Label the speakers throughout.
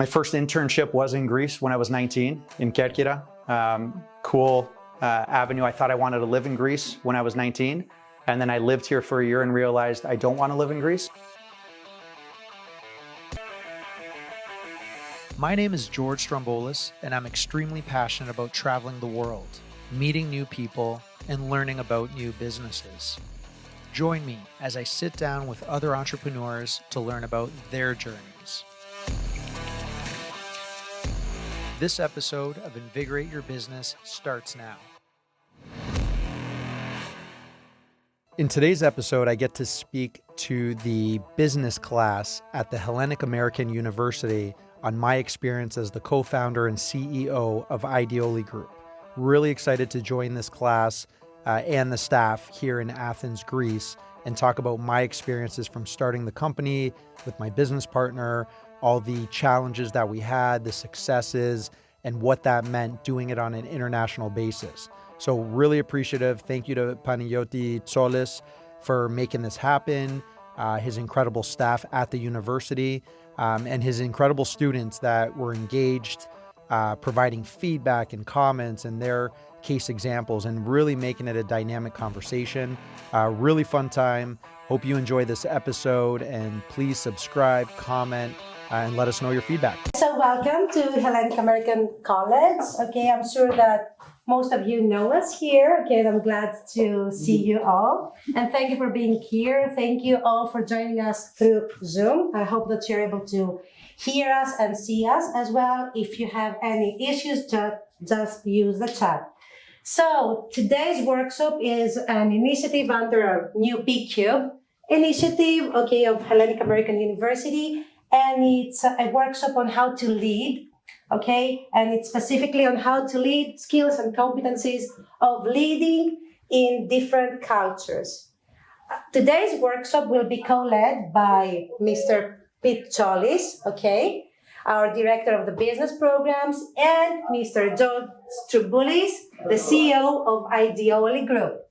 Speaker 1: My first internship was in Greece when I was 19 in Kerkyra. Cool avenue. I thought I wanted to live in Greece when I was 19. And then I lived here for a year and realized I don't want to live in Greece.
Speaker 2: My name is George Stroumboulis, and I'm extremely passionate about traveling the world, meeting new people, and learning about new businesses. Join me as I sit down with other entrepreneurs to learn about their journeys. This episode of Invigorate Your Business starts now. In today's episode, I get to speak to the business class at the Hellenic American University on my experience as the co-founder and CEO of Ideoli Group. Really excited to join this class and the staff here in Athens, Greece, and talk about my experiences from starting the company with my business partner, all the challenges that we had, the successes, and what that meant doing it on an international basis. So really appreciative. Thank you to Panayiotis Tsolis for making this happen, his incredible staff at the university, and his incredible students that were engaged, providing feedback and comments and their case examples and really making it a dynamic conversation. Really fun time. Hope you enjoy this episode, and please subscribe, comment, and let us know your feedback.
Speaker 3: So welcome to Hellenic American College. Okay, I'm sure that most of you know us here. Okay, I'm glad to see you all. And thank you for being here. Thank you all for joining us through Zoom. I hope that you're able to hear us and see us as well. If you have any issues, just use the chat. So today's workshop is an initiative under our new B-Cube initiative, okay, of Hellenic American University. And it's a workshop on how to lead, okay? And it's specifically on how to lead, skills and competencies of leading in different cultures. Today's workshop will be co-led by Mr. Tsolis, okay? Our director of the business programs, and Mr. John Stroumboulis, the CEO of Ideoli Group.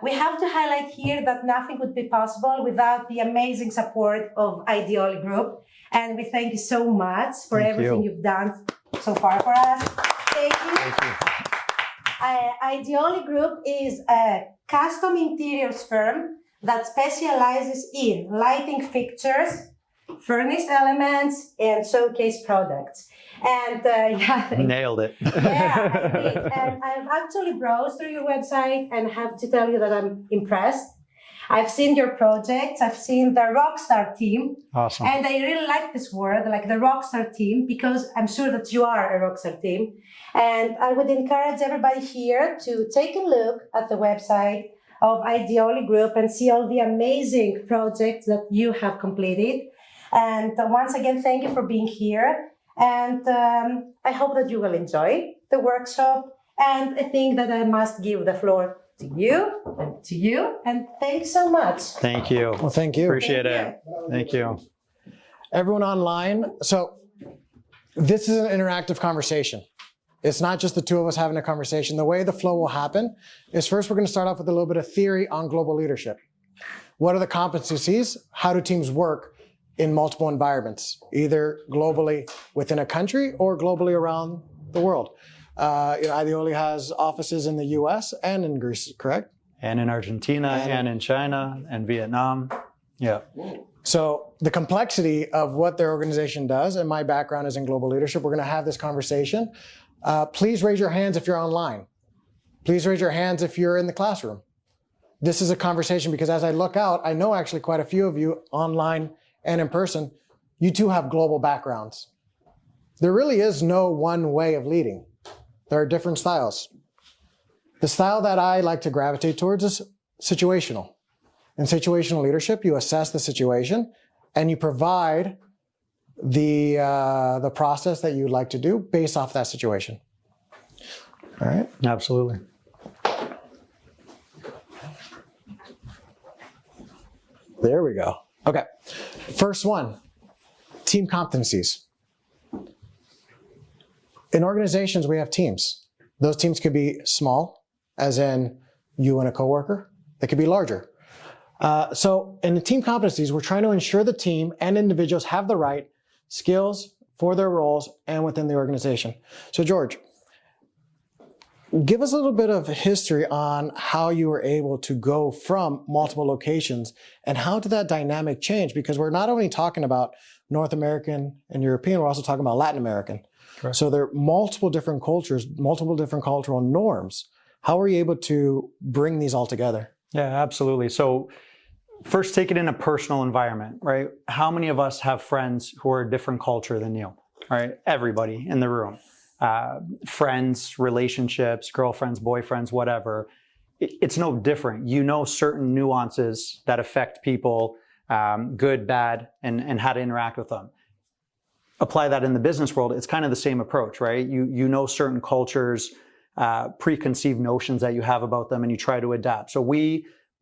Speaker 3: We have to highlight here that nothing would be possible without the amazing support of Ideoli Group. And we thank you so much for everything you've done so far for us. Thank you. Ideoli Group is a custom interiors firm that specializes in lighting fixtures, furnished elements, and showcase products. And
Speaker 1: Nailed it.
Speaker 3: Yeah, I did. And I've actually browsed through your website and have to tell you that I'm impressed. I've seen your projects. I've seen the rockstar team.
Speaker 1: Awesome.
Speaker 3: And I really like this word, like the rockstar team, because I'm sure that you are a rockstar team. And I would encourage everybody here to take a look at the website of Ideoli Group and see all the amazing projects that you have completed. And once again, thank you for being here. And I hope that you will enjoy the workshop. And I think that I must give the floor to you. And thanks so much.
Speaker 1: Thank you.
Speaker 4: Well, thank you.
Speaker 1: Appreciate it. Thank you.
Speaker 4: Everyone online. So this is an interactive conversation. It's not just the two of us having a conversation. The way the flow will happen is first we're going to start off with a little bit of theory on global leadership. What are the competencies? How do teams work in multiple environments, either globally within a country or globally around the world? Ideoli has offices in the US and in Greece, correct?
Speaker 1: And in Argentina, and in China, and Vietnam. Yeah.
Speaker 4: So the complexity of what their organization does, and my background is in global leadership, we're going to have this conversation. Please raise your hands if you're online. Please raise your hands if you're in the classroom. This is a conversation because as I look out, I know actually quite a few of you online and in person, you too have global backgrounds. There really is no one way of leading. There are different styles. The style that I like to gravitate towards is situational. In situational leadership, you assess the situation and you provide the process that you'd like to do based off that situation. All right?
Speaker 1: Absolutely.
Speaker 4: There we go. Okay. First one, team competencies. In organizations, we have teams. Those teams could be small, as in you and a coworker. They could be larger. So in the team competencies, we're trying to ensure the team and individuals have the right skills, for their roles and within the organization. So George, give us a little bit of history on how you were able to go from multiple locations and how did that dynamic change? Because we're not only talking about North American and European, we're also talking about Latin American.
Speaker 1: Correct.
Speaker 4: So there are multiple different cultures, multiple different cultural norms. How were you able to bring these all together?
Speaker 1: Yeah, absolutely. So first, take it in a personal environment, right? How many of us have friends who are a different culture than you, right? Everybody in the room. Friends, relationships, girlfriends, boyfriends, whatever. It's no different. You know certain nuances that affect people, good, bad, and how to interact with them. Apply that in the business world, it's kind of the same approach, right? You know certain cultures, preconceived notions that you have about them, and you try to adapt. So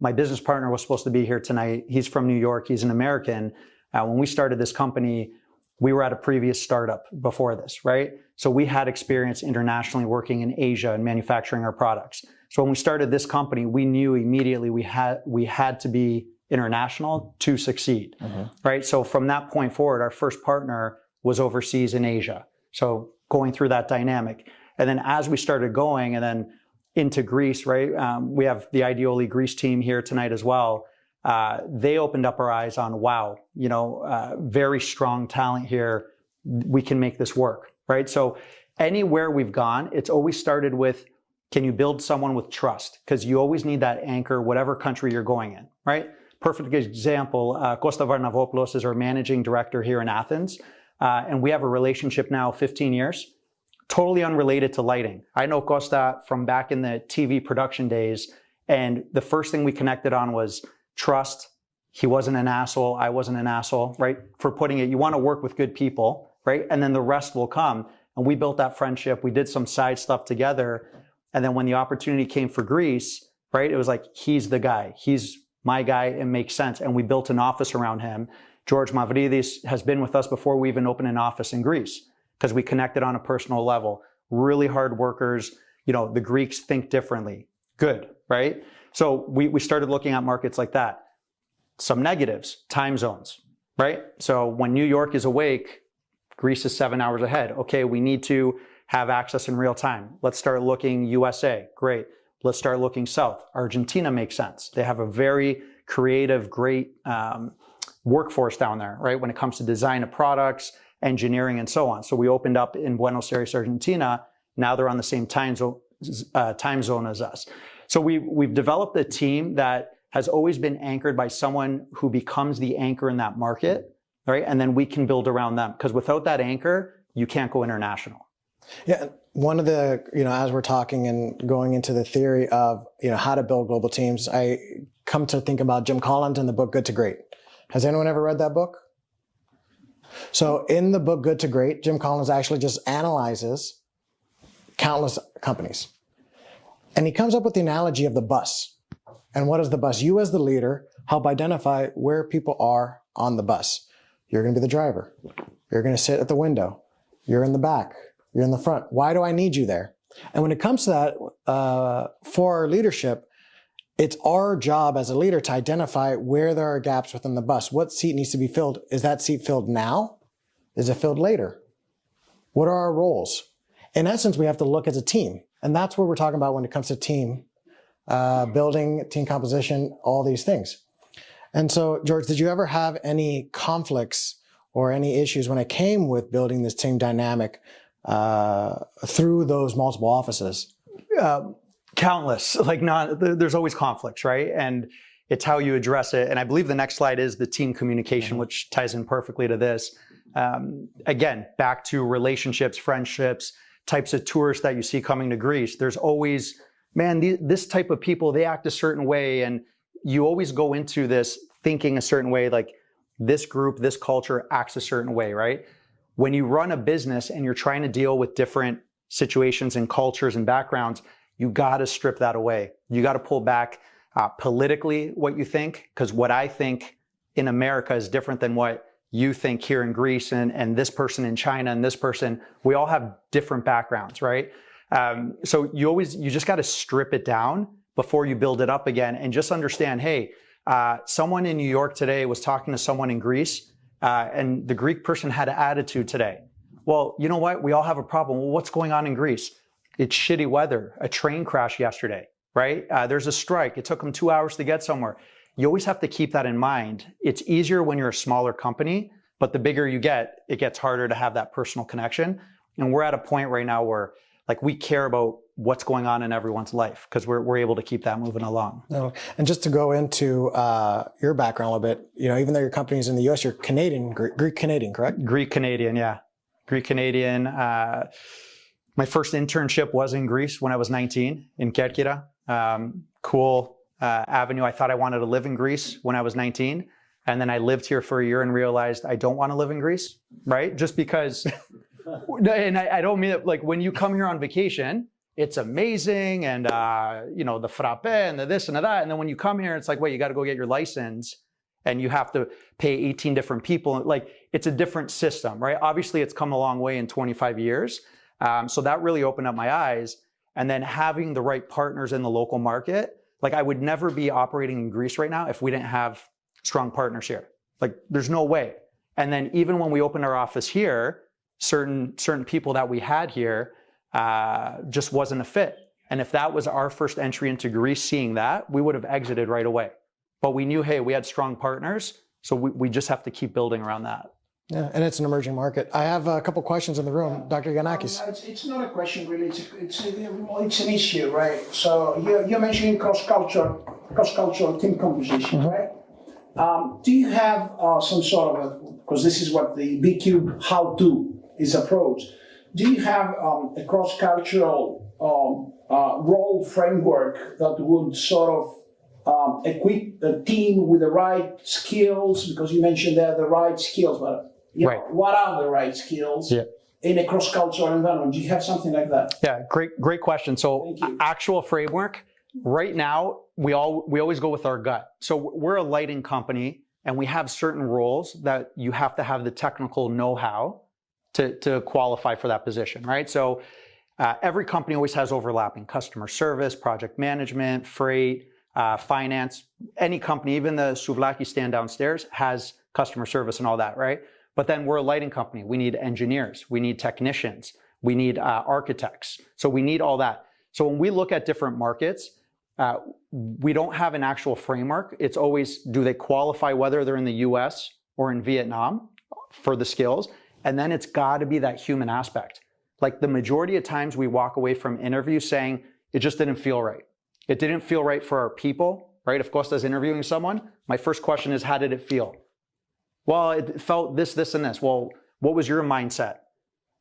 Speaker 1: my business partner was supposed to be here tonight. He's from New York. He's an American. When we started this company, we were at a previous startup before this, right? So we had experience internationally working in Asia and manufacturing our products. So when we started this company, we knew immediately we had to be international to succeed, right? So from that point forward, our first partner was overseas in Asia. So going through that dynamic. And then as we started going and then into Greece, right? We have the Ideoli Greece team here tonight as well. They opened up our eyes on, wow, very strong talent here. We can make this work, right? So anywhere we've gone, it's always started with, can you build someone with trust? Because you always need that anchor, whatever country you're going in, right? Perfect example, Costa Varnavopoulos is our managing director here in Athens. And we have a relationship now, 15 years, totally unrelated to lighting. I know Costa from back in the TV production days. And the first thing we connected on was trust. He wasn't an asshole. I wasn't an asshole, right? For putting it, you want to work with good people, right? And then the rest will come. And we built that friendship. We did some side stuff together. And then when the opportunity came for Greece, right, it was like, he's the guy. He's my guy. It makes sense. And we built an office around him. George Mavridis has been with us before we even opened an office in Greece because we connected on a personal level. Really hard workers. The Greeks think differently. Good, right? So we started looking at markets like that. Some negatives, time zones, right? So when New York is awake, Greece is 7 hours ahead. Okay, we need to have access in real time. Let's start looking USA. Great. Let's start looking south. Argentina makes sense. They have a very creative, great workforce down there, right? When it comes to design of products, engineering, and so on. So we opened up in Buenos Aires, Argentina. Now they're on the same time zone as us. So we've developed a team that has always been anchored by someone who becomes the anchor in that market, right? And then we can build around them. Because without that anchor, you can't go international.
Speaker 4: Yeah, one of the, as we're talking and going into the theory of, how to build global teams, I come to think about Jim Collins and the book Good to Great. Has anyone ever read that book? So in the book Good to Great, Jim Collins actually just analyzes countless companies. And he comes up with the analogy of the bus. And what is the bus? You as the leader help identify where people are on the bus. You're going to be the driver. You're going to sit at the window. You're in the back. You're in the front. Why do I need you there? And when it comes to that, for our leadership, it's our job as a leader to identify where there are gaps within the bus. What seat needs to be filled? Is that seat filled now? Is it filled later? What are our roles? In essence, we have to look as a team. And that's what we're talking about when it comes to team building, team composition, all these things. And so, George, did you ever have any conflicts or any issues when it came with building this team dynamic through those multiple offices?
Speaker 1: Countless, there's always conflicts, right? And it's how you address it. And I believe the next slide is the team communication, which ties in perfectly to this. Again, back to relationships, friendships, types of tourists that you see coming to Greece. There's always, this type of people, they act a certain way. And you always go into this thinking a certain way, like this group, this culture acts a certain way, right? When you run a business and you're trying to deal with different situations and cultures and backgrounds, you got to strip that away. You got to pull back politically what you think, because what I think in America is different than what you think here in Greece and this person in China and this person. We all have different backgrounds, right? So you just got to strip it down before you build it up again and just understand, hey, someone in New York today was talking to someone in Greece and the Greek person had an attitude today. Well, you know what? We all have a problem. Well, what's going on in Greece? It's shitty weather, a train crash yesterday, right? There's a strike. It took them 2 hours to get somewhere. You always have to keep that in mind. It's easier when you're a smaller company, but the bigger you get, it gets harder to have that personal connection. And we're at a point right now where like we care about what's going on in everyone's life because we're able to keep that moving along.
Speaker 4: And just to go into your background a little bit, even though your company's in the US, you're Canadian, Greek Canadian, correct?
Speaker 1: Greek Canadian, yeah. Greek Canadian. My first internship was in Greece when I was 19 in Kerkira. Cool avenue. I thought I wanted to live in Greece when I was 19. And then I lived here for a year and realized I don't want to live in Greece, right? Just because, and I don't mean it like when you come here on vacation, it's amazing and, the frappe and the this and the that. And then when you come here, it's like, wait, you got to go get your license and you have to pay 18 different people. Like it's a different system, right? Obviously it's come a long way in 25 years. So that really opened up my eyes. And then having the right partners in the local market, like I would never be operating in Greece right now if we didn't have strong partners here. Like there's no way. And then even when we opened our office here, certain people that we had here just wasn't a fit. And if that was our first entry into Greece, seeing that, we would have exited right away. But we knew, hey, we had strong partners, so we just have to keep building around that.
Speaker 4: Yeah, and it's an emerging market. I have a couple questions in the room. Dr. Yanakis.
Speaker 5: It's not a question really, it's an issue, right? So you're mentioning cross-cultural team composition, right? Do you have some sort of, because this is what the BQ how-to is approach, do you have a cross-cultural role framework that would sort of equip the team with the right skills? Because you mentioned there the right skills, but
Speaker 1: right.
Speaker 5: What are the right skills in a cross-cultural environment? Do you have something like that?
Speaker 1: Yeah, great question. So actual framework, right now, we always go with our gut. So we're a lighting company and we have certain roles that you have to have the technical know-how to qualify for that position, right? So every company always has overlapping customer service, project management, freight, finance. Any company, even the souvlaki stand downstairs has customer service and all that, right? But then we're a lighting company. We need engineers, we need technicians, we need architects. So we need all that. So when we look at different markets, we don't have an actual framework. It's always, do they qualify whether they're in the US or in Vietnam for the skills? And then it's got to be that human aspect. Like the majority of times we walk away from interviews saying, it just didn't feel right. It didn't feel right for our people, right? If Costa's interviewing someone, my first question is, how did it feel? Well, it felt this, this, and this. Well, what was your mindset?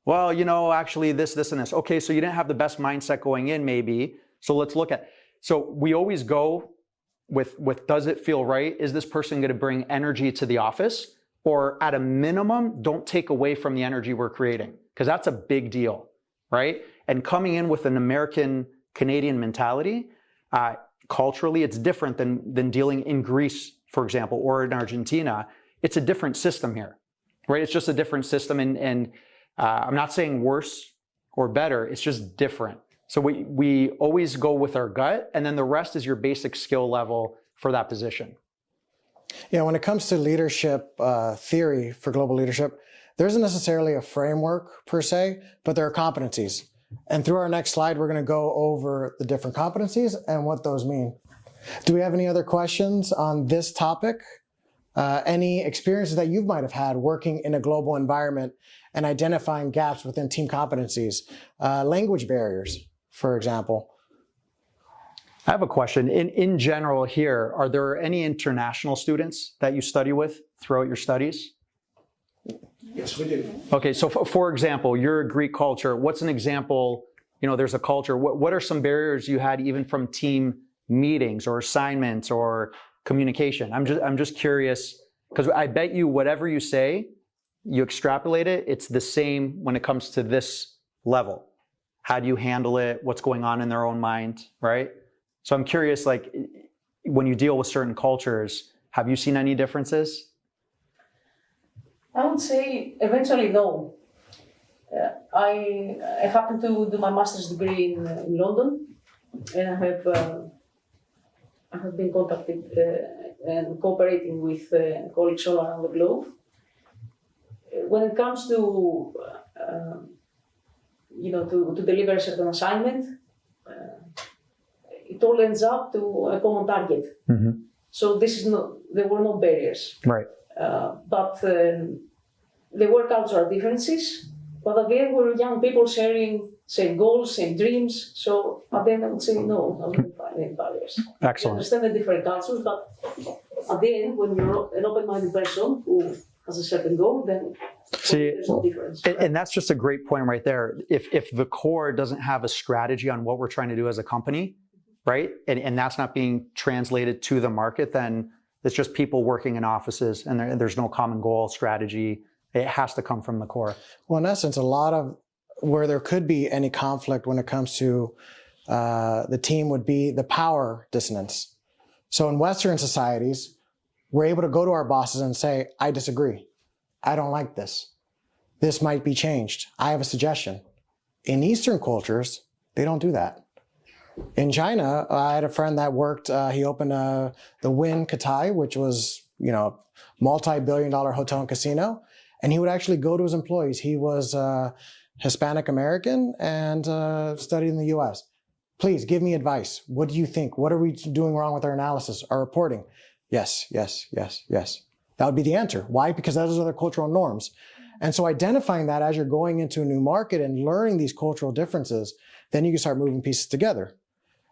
Speaker 1: Well, actually this, and this. Okay, so you didn't have the best mindset going in maybe. So let's look at, so we always go with does it feel right? Is this person going to bring energy to the office? Or at a minimum, don't take away from the energy we're creating, because that's a big deal, right? And coming in with an American Canadian mentality, culturally, it's different than dealing in Greece, for example, or in Argentina. It's a different system here, right? It's just a different system. And I'm not saying worse or better, it's just different. So we always go with our gut, and then the rest is your basic skill level for that position.
Speaker 4: Yeah, when it comes to leadership theory for global leadership, there isn't necessarily a framework per se, but there are competencies. And through our next slide, we're going to go over the different competencies and what those mean. Do we have any other questions on this topic? Any experiences that you might have had working in a global environment and identifying gaps within team competencies? Language barriers, for example.
Speaker 1: I have a question. In general here, are there any international students that you study with throughout your studies?
Speaker 5: Yes, we do.
Speaker 1: Okay, so for example, you're a Greek culture. What's an example, there's a culture. What are some barriers you had even from team meetings or assignments or communication? I'm just curious, because I bet you whatever you say, you extrapolate it, it's the same when it comes to this level. How do you handle it? What's going on in their own mind, right? So I'm curious, like, when you deal with certain cultures, have you seen any differences?
Speaker 6: I would say eventually no. I happen to do my master's degree in London, and I have been contacted and cooperating with colleagues all around the globe. When it comes to to deliver a certain assignment, it all ends up to a common target.
Speaker 1: Mm-hmm.
Speaker 6: So there were no barriers.
Speaker 1: Right.
Speaker 6: But there were cultural differences. But again, we're young people sharing same goals, same dreams. So at the end, I would say no, I wouldn't find any barriers.
Speaker 1: Excellent.
Speaker 6: I understand the different cultures, but at the end, when you're an open-minded person who has a certain goal, then there's no difference.
Speaker 1: And that's just a great point right there. If the core doesn't have a strategy on what we're trying to do as a company, right, and that's not being translated to the market, then it's just people working in offices and there's no common goal, strategy. It has to come from the core.
Speaker 4: Well, in essence, a lot of where there could be any conflict when it comes to the team would be the power dissonance. So in Western societies, we're able to go to our bosses and say, I disagree. I don't like this. This might be changed. I have a suggestion. In Eastern cultures, they don't do that. In China, I had a friend that worked, he opened the Wynn Katai, which was, multi-billion-dollar hotel and casino. And he would actually go to his employees. He was Hispanic American and studied in the US. Please give me advice. What do you think? What are we doing wrong with our analysis, our reporting? Yes, yes, yes, yes. That would be the answer. Why? Because those are the cultural norms. And so identifying that as you're going into a new market and learning these cultural differences, then you can start moving pieces together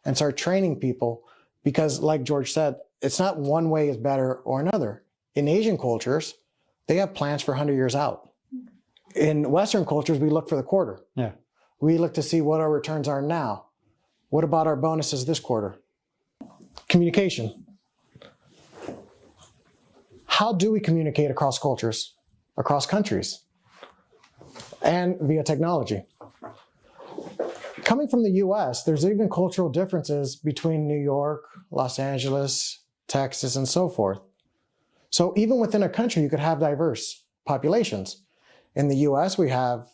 Speaker 4: and start training people. Because like George said, it's not one way is better or another. In Asian cultures, they have plans for 100 years out. In Western cultures, we look for the quarter.
Speaker 1: Yeah.
Speaker 4: We look to see what our returns are now. What about our bonuses this quarter? Communication. How do we communicate across cultures, across countries, and via technology? Coming from the US, there's even cultural differences between New York, Los Angeles, Texas, and so forth. So even within a country, you could have diverse populations. In the US, we have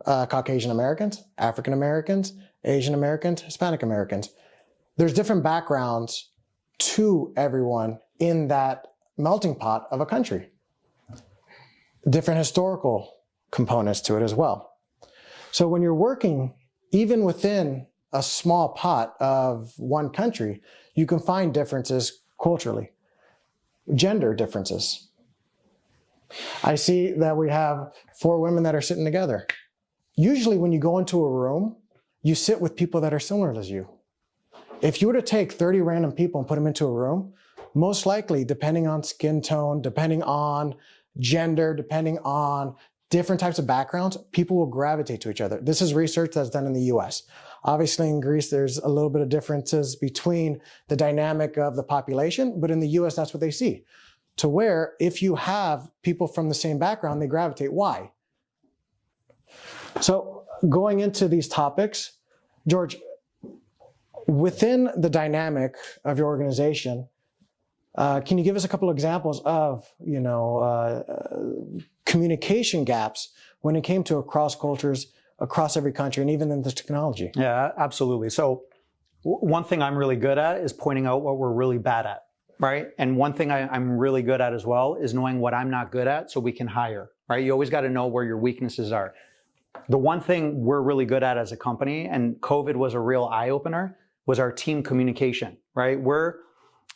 Speaker 4: Caucasian Americans, African Americans, Asian Americans, Hispanic Americans. There's different backgrounds to everyone in that melting pot of a country. Different historical components to it as well. So when you're working, even within a small pot of one country, you can find differences culturally. Gender differences. I see that we have 4 women that are sitting together. Usually when you go into a room, you sit with people that are similar to you. If you were to take 30 random people and put them into a room, most likely, depending on skin tone, depending on gender, depending on different types of backgrounds, people will gravitate to each other. This is research that's done in the US. Obviously in Greece, there's a little bit of differences between the dynamic of the population, but in the US, that's what they see. To where if you have people from the same background, they gravitate. Why? So going into these topics, George, within the dynamic of your organization, can you give us a couple examples of, communication gaps when it came to across cultures, across every country, and even in the technology?
Speaker 1: Yeah, absolutely. So one thing I'm really good at is pointing out what we're really bad at, right? And one thing I'm really good at as well is knowing what I'm not good at so we can hire, right? You always got to know where your weaknesses are. The one thing we're really good at as a company, and COVID was a real eye-opener, was our team communication, right?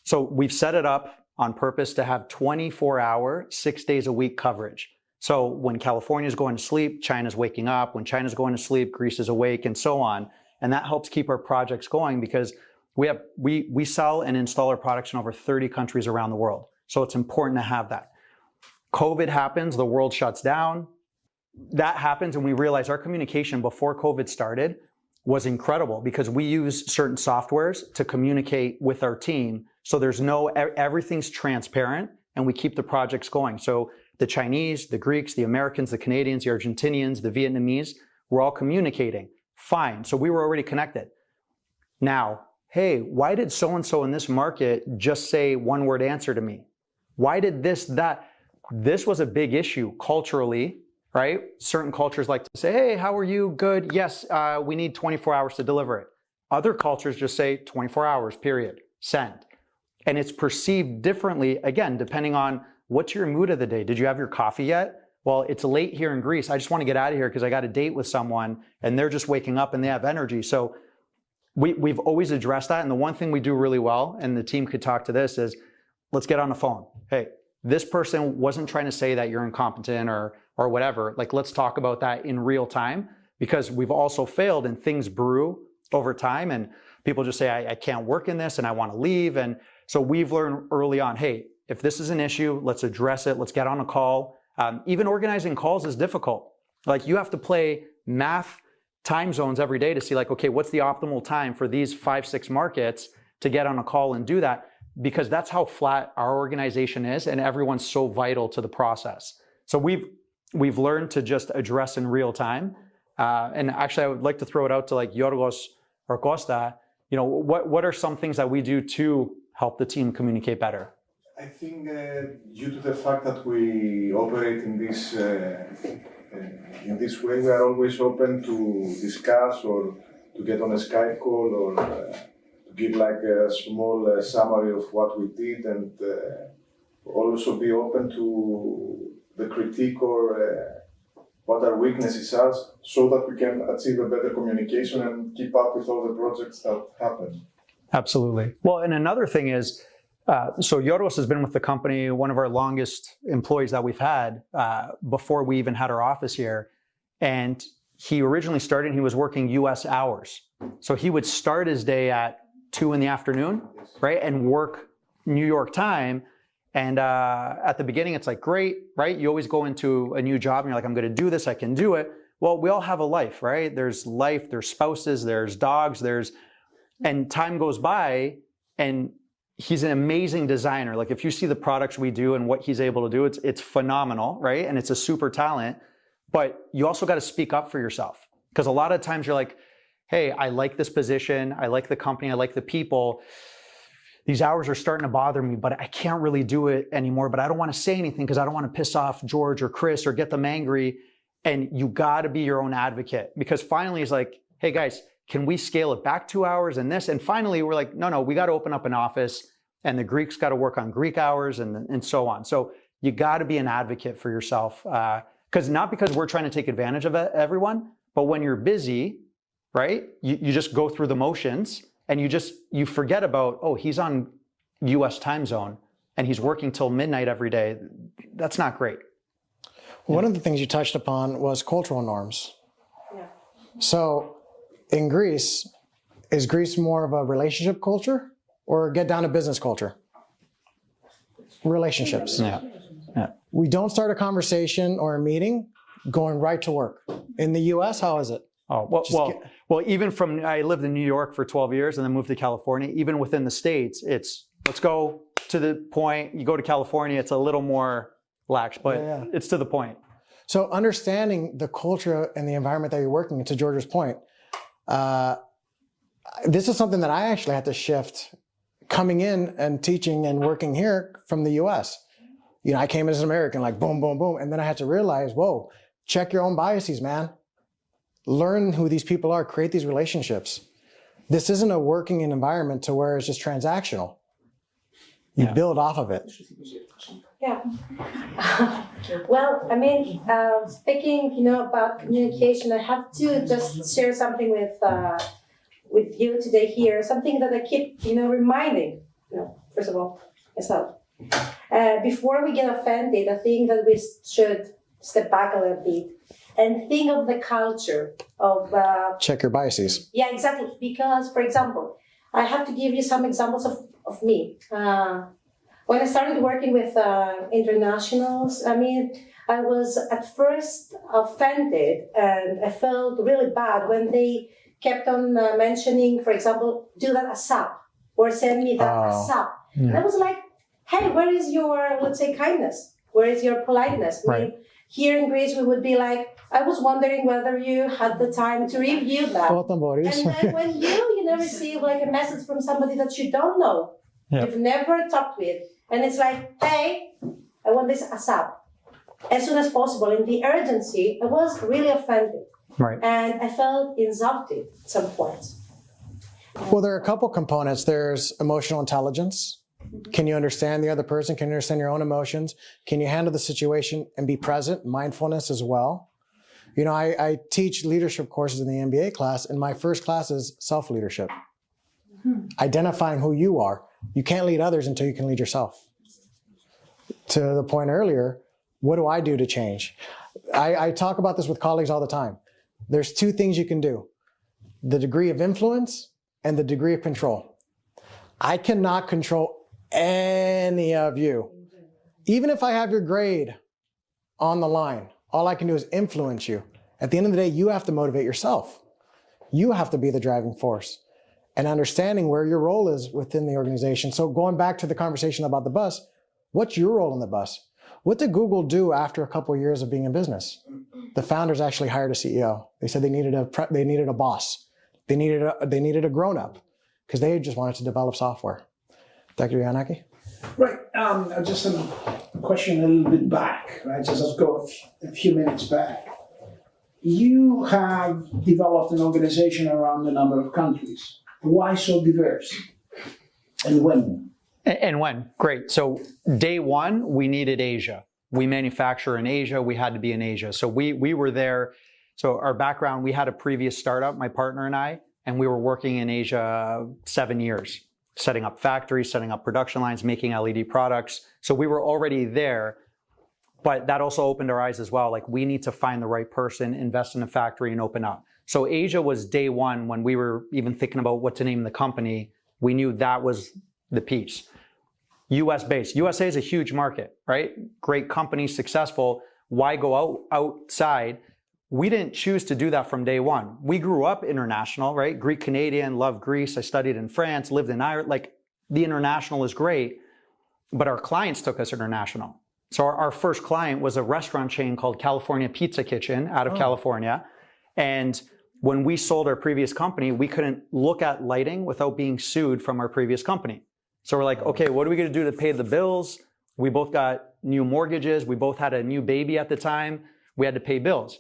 Speaker 1: So we've set it up on purpose to have 24-hour, 6 days a week coverage. So when California's going to sleep, China's waking up. When China's going to sleep, Greece is awake, and so on. And that helps keep our projects going because we sell and install our products in over 30 countries around the world. So it's important to have that. COVID happens, the world shuts down. That happens, and we realize our communication before COVID started was incredible because we use certain softwares to communicate with our team. So everything's transparent and we keep the projects going. So the Chinese, the Greeks, the Americans, the Canadians, the Argentinians, the Vietnamese, we're all communicating. Fine. So we were already connected. Now, hey, why did so-and-so in this market just say one word answer to me? Why did that? This was a big issue culturally, right? Certain cultures like to say, hey, how are you? Good. Yes, we need 24 hours to deliver it. Other cultures just say 24 hours, period. Send. And it's perceived differently, again, depending on what's your mood of the day. Did you have your coffee yet? well, it's late here in Greece. I just want to get out of here because I got a date with someone and they're just waking up and they have energy. So we've always addressed that. And the one thing we do really well, and the team could talk to this, is let's get on the phone. Hey, this person wasn't trying to say that you're incompetent or whatever. Like, let's talk about that in real time, because we've also failed and things brew over time and people just say, I can't work in this and I want to leave. And so we've learned early on, hey, if this is an issue, let's address it. Let's get on a call. Even organizing calls is difficult. Like, you have to play math time zones every day to see, like, okay, what's the optimal time for these 5-6 markets to get on a call and do that, because that's how flat our organization is and everyone's so vital to the process. So we've learned to just address in real time. And actually, I would like to throw it out to like Yorgos or Costa. You know, what are some things that we do to help the team communicate better?
Speaker 7: I think due to the fact that we operate in this way, we are always open to discuss or to get on a Skype call or to give like a small summary of what we did, and also be open to the critique or what our weaknesses are, so that we can achieve a better communication and keep up with all the projects that happen.
Speaker 1: Absolutely. Well, and another thing is, so Yorgos has been with the company, one of our longest employees that we've had before we even had our office here. And he originally started, he was working US hours. So he would start his day at 2 p.m, right? And work New York time. And at the beginning, it's like, great, right? You always go into a new job and you're like, I'm going to do this, I can do it. Well, we all have a life, right? There's life, there's spouses, there's dogs, and time goes by, and he's an amazing designer. Like, if you see the products we do and what he's able to do, it's phenomenal, right? And it's a super talent, but you also got to speak up for yourself. Because a lot of times you're like, hey, I like this position, I like the company, I like the people. These hours are starting to bother me, but I can't really do it anymore. But I don't want to say anything because I don't want to piss off George or Chris or get them angry. And you got to be your own advocate, because finally he's like, hey guys, can we scale it back 2 hours and this? And finally we're like, no, we got to open up an office, and the Greeks got to work on Greek hours and so on. So you got to be an advocate for yourself, not because we're trying to take advantage of everyone, but when you're busy, right? You just go through the motions. And you forget about, oh, he's on US time zone and he's working till midnight every day. That's not great.
Speaker 4: One of the things you touched upon was cultural norms.
Speaker 3: Yeah.
Speaker 4: So in Greece, is Greece more of a relationship culture or get down to business culture? Relationships.
Speaker 1: Yeah.
Speaker 4: We don't start a conversation or a meeting going right to work. In the US, how is it?
Speaker 1: Oh, well, even I lived in New York for 12 years and then moved to California. Even within the States, it's let's go to the point. You go to California, it's a little more lax, but it's to the point.
Speaker 4: So understanding the culture and the environment that you're working in, to George's point, this is something that I actually had to shift coming in and teaching and working here from the US. You know, I came as an American, like boom, boom, boom. And then I had to realize, whoa, check your own biases, man. Learn who these people are, create these relationships. This isn't a working environment to where it's just transactional. You build off of it.
Speaker 3: Yeah. Well, I mean, speaking, about communication, I have to just share something with you today here. Something that I keep, reminding. First of all, myself. Before we get offended, I think that we should step back a little bit and think of the culture of...
Speaker 4: Check your biases.
Speaker 3: Yeah, exactly. Because, for example, I have to give you some examples of me. When I started working with internationals, I was at first offended and I felt really bad when they kept on mentioning, for example, do that ASAP or send me that ASAP. Yeah. And I was like, hey, where is your, let's say, kindness? Where is your politeness?
Speaker 1: Right.
Speaker 3: Here in Greece, we would be like, I was wondering whether you had the time to review that. And then when you receive like a message from somebody that you don't know, you've never talked with, and it's like, hey, I want this ASAP, as soon as possible. In the urgency, I was really offended.
Speaker 1: Right.
Speaker 3: And I felt insulted at some point.
Speaker 4: Well, there are a couple components. There's emotional intelligence, Can you understand the other person? Can you understand your own emotions? Can you handle the situation and be present? Mindfulness as well. You know, I teach leadership courses in the MBA class, and my first class is self-leadership. Identifying who you are. You can't lead others until you can lead yourself. To the point earlier, what do I do to change? I talk about this with colleagues all the time. There's two things you can do: the degree of influence and the degree of control. I cannot control any of you. Even if I have your grade on the line, all I can do is influence you. At the end of the day, you have to motivate yourself. You have to be the driving force and understanding where your role is within the organization. So going back to the conversation about the bus, what's your role in the bus? What did Google do after a couple of years of being in business? The founders actually hired a CEO. They said they needed a boss. They needed a grown-up because they just wanted to develop software. Dr. Yanaki?
Speaker 5: Right. Just a question a little bit back, right? Just let's go a few minutes back. You have developed an organization around a number of countries. Why so diverse? And when?
Speaker 1: And when? Great. So day one, we needed Asia. We manufacture in Asia. We had to be in Asia. So we were there. So our background, we had a previous startup, my partner and I, and we were working in Asia 7 years. Setting up factories, setting up production lines, making LED products. So we were already there, but that also opened our eyes as well. Like, we need to find the right person, invest in a factory, and open up. So Asia was day one when we were even thinking about what to name the company. We knew that was the piece. US based. USA is a huge market, right? Great company, successful. Why go outside? We didn't choose to do that from day one. We grew up international, right? Greek Canadian, loved Greece. I studied in France, lived in Ireland. Like, the international is great, but our clients took us international. So our first client was a restaurant chain called California Pizza Kitchen out of California. And when we sold our previous company, we couldn't look at lighting without being sued from our previous company. So we're like, okay, what are we going to do to pay the bills? We both got new mortgages. We both had a new baby at the time. We had to pay bills.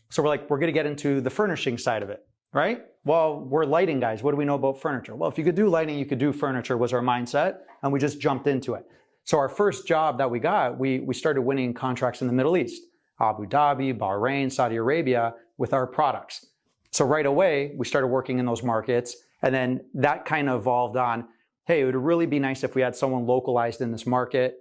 Speaker 1: So we're like, we're going to get into the furnishing side of it, right? Well, we're lighting guys. What do we know about furniture? Well, if you could do lighting, you could do furniture was our mindset. And we just jumped into it. So our first job that we got, we started winning contracts in the Middle East, Abu Dhabi, Bahrain, Saudi Arabia, with our products. So right away, we started working in those markets. And then that kind of evolved on, hey, it would really be nice if we had someone localized in this market,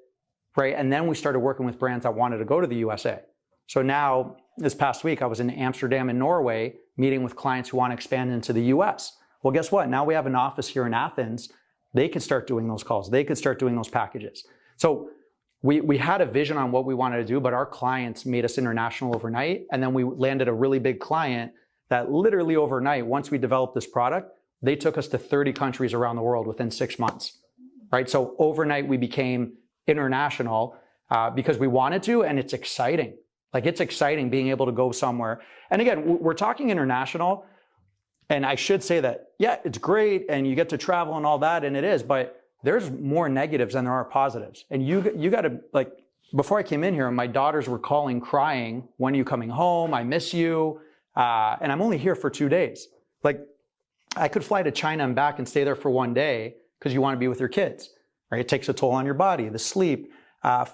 Speaker 1: right? And then we started working with brands that wanted to go to the USA. So now, this past week, I was in Amsterdam and Norway meeting with clients who want to expand into the US. Well, guess what? Now we have an office here in Athens. They can start doing those calls. They could start doing those packages. So we had a vision on what we wanted to do, but our clients made us international overnight. And then we landed a really big client that literally overnight, once we developed this product, they took us to 30 countries around the world within 6 months, right? So overnight, we became international because we wanted to, and it's exciting. Like, it's exciting being able to go somewhere. And again, we're talking international, and I should say that, yeah, it's great, and you get to travel and all that, and it is, but there's more negatives than there are positives. And you got to, like, before I came in here, my daughters were calling, crying, when are you coming home? I miss you. And I'm only here for 2 days. Like, I could fly to China and back and stay there for 1 day because you want to be with your kids, right? It takes a toll on your body, the sleep.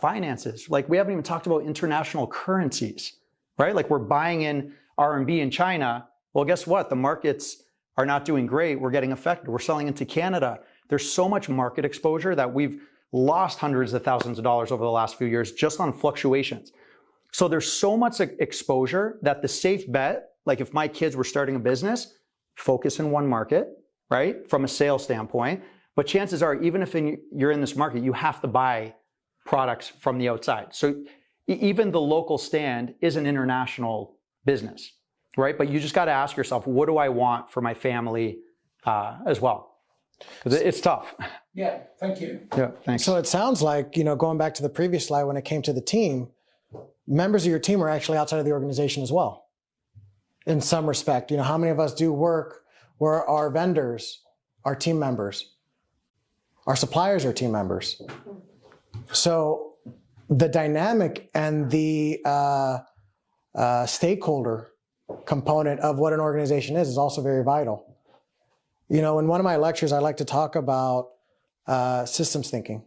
Speaker 1: Finances. Like, we haven't even talked about international currencies, right? Like, we're buying in RMB in China. Well, guess what? The markets are not doing great. We're getting affected. We're selling into Canada. There's so much market exposure that we've lost hundreds of thousands of dollars over the last few years just on fluctuations. So there's so much exposure that the safe bet, like if my kids were starting a business, focus in one market, right? From a sales standpoint. But chances are, even if you're in this market, you have to buy products from the outside. So even the local stand is an international business, right? But you just got to ask yourself, what do I want for my family as well? Because it's tough.
Speaker 5: Yeah, thank you.
Speaker 1: Yeah, thanks.
Speaker 4: So it sounds like, going back to the previous slide, when it came to the team, members of your team are actually outside of the organization as well. In some respect, how many of us do work where our vendors are team members? Our suppliers are team members. So the dynamic and the stakeholder component of what an organization is also very vital. In one of my lectures, I like to talk about systems thinking.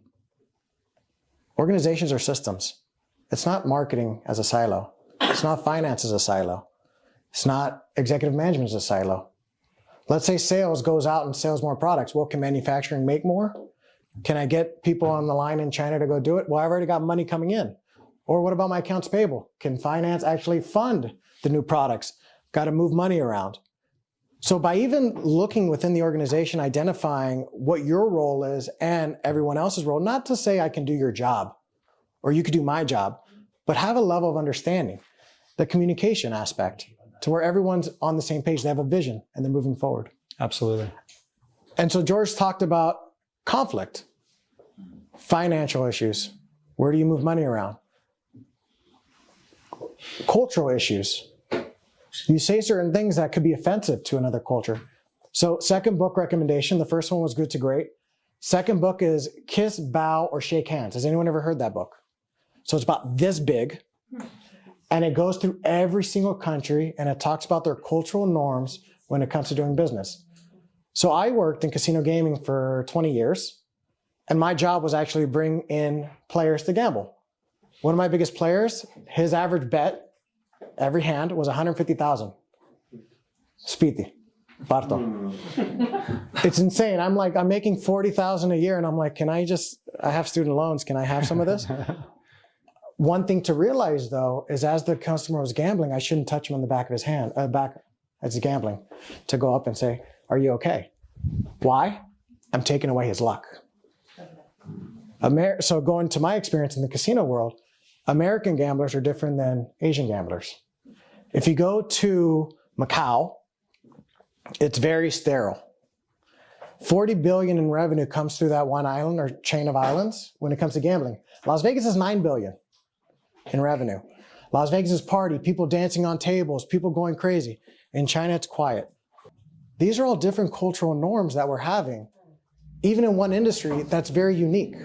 Speaker 4: Organizations are systems. It's not marketing as a silo. It's not finance as a silo. It's not executive management as a silo. Let's say sales goes out and sells more products. Well, can manufacturing make more? Can I get people on the line in China to go do it? Well, I've already got money coming in. Or what about my accounts payable? Can finance actually fund the new products? Got to move money around. So by even looking within the organization, identifying what your role is and everyone else's role, not to say I can do your job or you could do my job, but have a level of understanding, the communication aspect to where everyone's on the same page. They have a vision and they're moving forward.
Speaker 1: Absolutely.
Speaker 4: And so George talked about conflict, financial issues. Where do you move money around? Cultural issues. You say certain things that could be offensive to another culture. So second book recommendation, the first one was Good to Great. Second book is Kiss, Bow, or Shake Hands. Has anyone ever heard that book? So it's about this big, and it goes through every single country, and it talks about their cultural norms when it comes to doing business. So I worked in casino gaming for 20 years, and my job was actually bring in players to gamble. One of my biggest players, his average bet, every hand was 150,000. Spiti, Barto. It's insane. I'm making 40,000 a year, and I'm like, I have student loans, can I have some of this? One thing to realize though, is as the customer was gambling, I shouldn't touch him on the back of his hand, back as he's gambling, to go up and say, are you okay? Why? I'm taking away his luck. So going to my experience in the casino world, American gamblers are different than Asian gamblers. If you go to Macau, it's very sterile. 40 billion in revenue comes through that one island or chain of islands when it comes to gambling. Las Vegas is 9 billion in revenue. Las Vegas is party, people dancing on tables, people going crazy. In China, it's quiet. These are all different cultural norms that we're having, even in one industry that's very unique.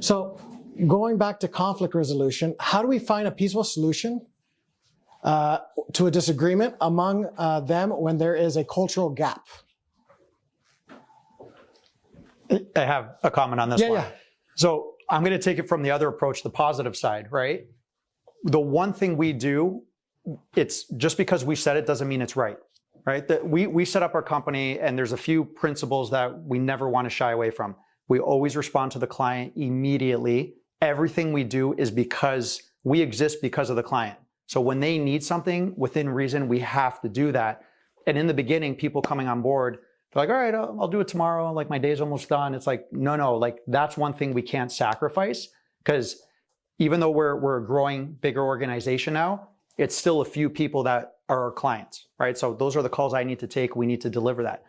Speaker 4: So going back to conflict resolution, how do we find a peaceful solution to a disagreement among them when there is a cultural gap?
Speaker 1: I have a comment on this one.
Speaker 4: Yeah.
Speaker 1: So I'm going to take it from the other approach, the positive side, right? The one thing we do, it's just because we said it doesn't mean it's right, right? That we set up our company and there's a few principles that we never want to shy away from. We always respond to the client immediately. Everything we do is because we exist because of the client. So when they need something within reason, we have to do that. And in the beginning, people coming on board, they're like, all right, I'll do it tomorrow. Like my day's almost done. It's like, no, like that's one thing we can't sacrifice, because even though we're a growing, bigger organization now, it's still a few people that are our clients, right? So those are the calls I need to take. We need to deliver that.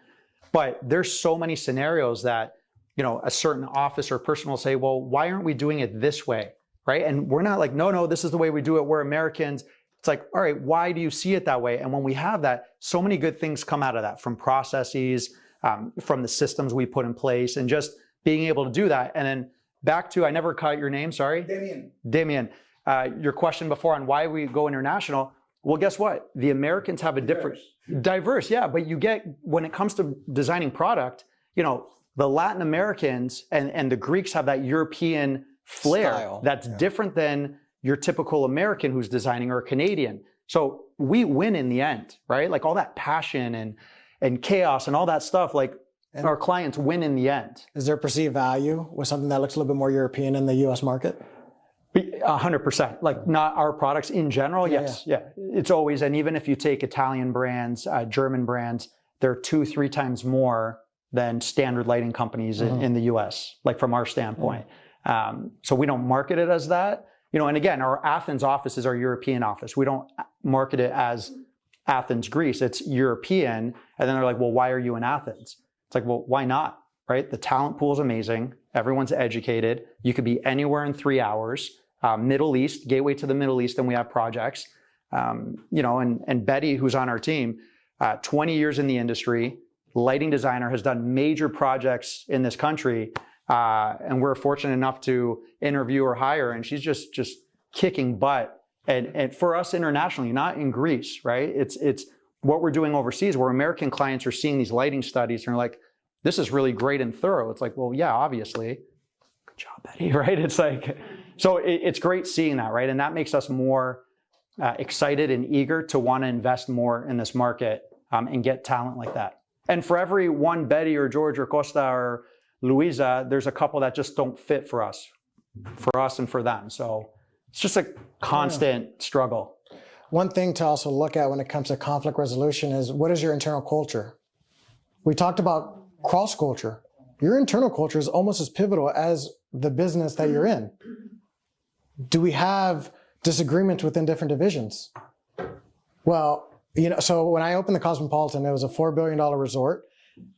Speaker 1: But there's so many scenarios that, a certain office or person will say, well, why aren't we doing it this way, right? And we're not like, no, this is the way we do it. We're Americans. It's like, all right, why do you see it that way? And when we have that, so many good things come out of that, from processes, from the systems we put in place, and just being able to do that. And then back to, I never caught your name, sorry. Damien. Your question before on why we go international. Well, guess what? The Americans have a diverse, yeah. But you get, when it comes to designing product, the Latin Americans and the Greeks have that European flair
Speaker 4: style.
Speaker 1: That's different than your typical American who's designing, or a Canadian. So we win in the end, right? Like all that passion and chaos and all that stuff, like our clients win in the end.
Speaker 4: Is there perceived value with something that looks a little bit more European in the US market?
Speaker 1: 100%. Like not our products in general, yes. Yeah. It's always, and even if you take Italian brands, German brands, they're 2-3 times more than standard lighting companies in the US, like from our standpoint. So we don't market it as that. And again, our Athens office is our European office. We don't market it as Athens, Greece. It's European. And then they're like, well, why are you in Athens? It's like, well, why not? Right? The talent pool is amazing. Everyone's educated. You could be anywhere in 3 hours. Middle East, gateway to the Middle East, and we have projects. And Betty, who's on our team, 20 years in the industry, lighting designer, has done major projects in this country. And we're fortunate enough to interview or hire, and she's just kicking butt. And for us internationally, not in Greece, right? It's what we're doing overseas, where American clients are seeing these lighting studies and are like, this is really great and thorough. It's like, well, yeah, obviously. Good job, Betty, right? It's like, so it's great seeing that, right? And that makes us more excited and eager to want to invest more in this market and get talent like that. And for every one Betty or George or Costa or Luisa, there's a couple that just don't fit for us and for them. So it's just a constant struggle.
Speaker 4: One thing to also look at when it comes to conflict resolution is, what is your internal culture? We talked about cross culture. Your internal culture is almost as pivotal as the business that you're in. Do we have disagreements within different divisions? Well, you know, so when I opened the Cosmopolitan, it was a $4 billion resort,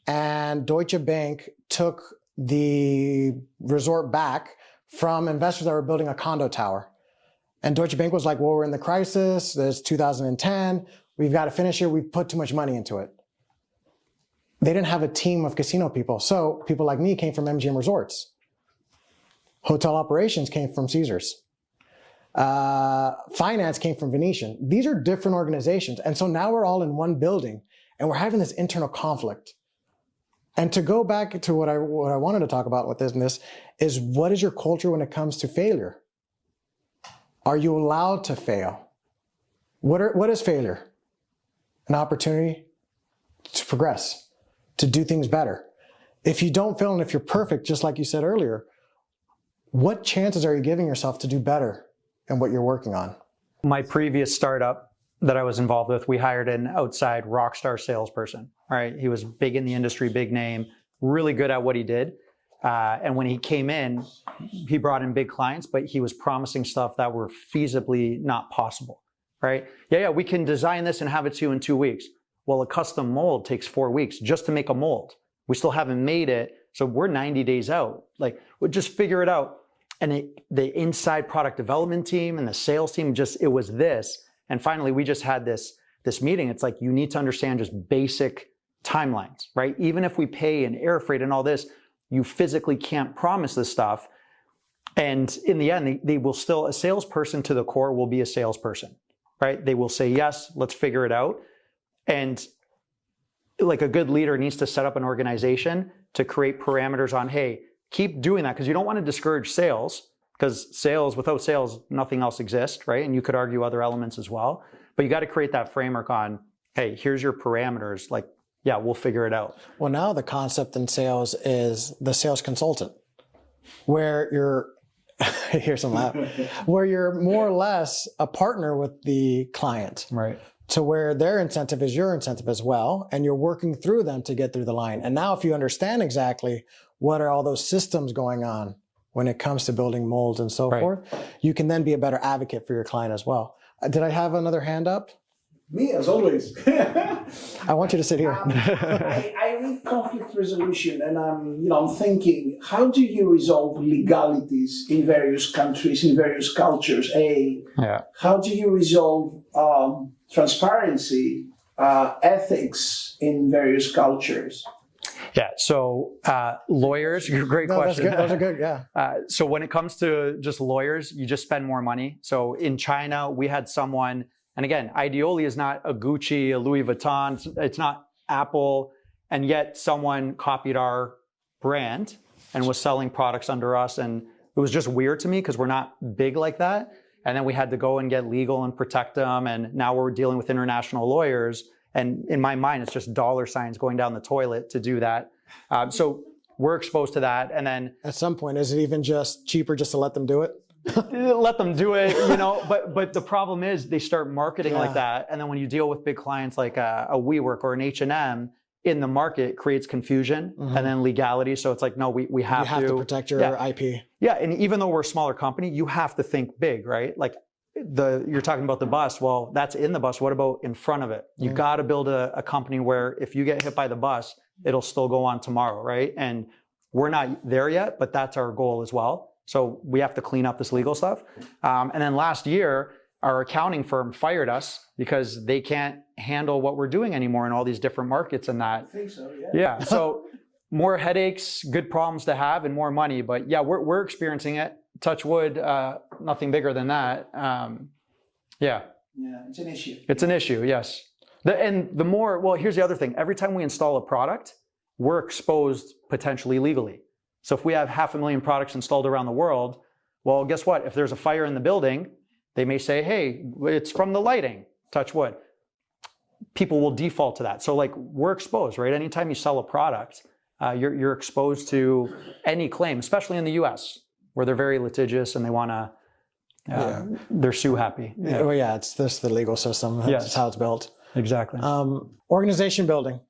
Speaker 4: and Deutsche Bank took the resort back from investors that were building a condo tower. And Deutsche Bank was like, well, we're in the crisis. There's 2010. We've got to finish here. We've put too much money into it. They didn't have a team of casino people. So people like me came from MGM Resorts. Hotel operations came from Caesars. Finance came from Venetian. These are different organizations. And so now we're all in one building and we're having this internal conflict. And to go back to what I wanted to talk about with this is, what is your culture when it comes to failure? Are you allowed to fail? What is failure? An opportunity to progress, to do things better. If you don't fail and if you're perfect, just like you said earlier, what chances are you giving yourself to do better in what you're working on?
Speaker 1: My previous startup that I was involved with, we hired an outside rock star salesperson, right? He was big in the industry, big name, really good at what he did. And when he came in, he brought in big clients, but he was promising stuff that were feasibly not possible, right? Yeah, we can design this and have it to you in 2 weeks. Well, a custom mold takes 4 weeks just to make a mold. We still haven't made it, so we're 90 days out. Like, we'll just figure it out. And the inside product development team and the sales team, it was this. And finally, we just had this meeting. It's like, you need to understand just basic timelines, right? Even if we pay in air freight and all this, you physically can't promise this stuff. And in the end, they will still, a salesperson to the core will be a salesperson, right? They will say, yes, let's figure it out. And like, a good leader needs to set up an organization to create parameters on, hey, keep doing that, because you don't want to discourage sales, because without sales, nothing else exists, right? And you could argue other elements as well. But you got to create that framework on, hey, here's your parameters. Like, yeah, we'll figure it out.
Speaker 4: Well, now the concept in sales is the sales consultant, where you're, here's some laugh, where you're more or less a partner with the client.
Speaker 1: Right.
Speaker 4: To where their incentive is your incentive as well, and you're working through them to get through the line. And now if you understand exactly what are all those systems going on when it comes to building molds and so forth, you can then be a better advocate for your client as well. Did I have another hand up?
Speaker 5: Me, as always.
Speaker 4: I want you to sit here.
Speaker 5: I read conflict resolution, and I'm thinking, how do you resolve legalities in various countries, in various cultures? How do you resolve transparency, ethics in various cultures?
Speaker 1: Yeah, so lawyers, great question.
Speaker 4: That's good. Those are good, yeah.
Speaker 1: So when it comes to just lawyers, you just spend more money. So in China, we had someone, and again, Ideoli is not a Gucci, a Louis Vuitton, it's not Apple, and yet someone copied our brand and was selling products under us. And it was just weird to me because we're not big like that. And then we had to go and get legal and protect them. And now we're dealing with international lawyers. And in my mind, it's just dollar signs going down the toilet to do that. So we're exposed to that. And then
Speaker 4: at some point, is it even just cheaper just to let them do it?
Speaker 1: Let them do it, but the problem is they start marketing like that. And then when you deal with big clients like a WeWork or an H&M, in the market creates confusion and then legality. So it's like, no, we have to
Speaker 4: protect your IP.
Speaker 1: Yeah, and even though we're a smaller company, you have to think big, right? Like you're talking about the bus. Well, that's in the bus. What about in front of it? You got to build a company where if you get hit by the bus, it'll still go on tomorrow, right? And we're not there yet, but that's our goal as well. So we have to clean up this legal stuff. And then last year, our accounting firm fired us because they can't handle what we're doing anymore in all these different markets and that.
Speaker 5: I think so, yeah.
Speaker 1: Yeah, so more headaches, good problems to have, and more money. But yeah, we're experiencing it. Touch wood, nothing bigger than that. Yeah,
Speaker 5: it's an issue.
Speaker 1: It's an issue, yes. Well, here's the other thing. Every time we install a product, we're exposed potentially legally. So if we have 500,000 products installed around the world, well, guess what? If there's a fire in the building, they may say, hey, it's from the lighting, touch wood. People will default to that. So like we're exposed, right? Anytime you sell a product, you're exposed to any claim, especially in the US, where they're very litigious and they want to, they're sue happy.
Speaker 4: Yeah. Well, yeah, it's this, the legal system. That's how it's built.
Speaker 1: Exactly.
Speaker 4: Organization building.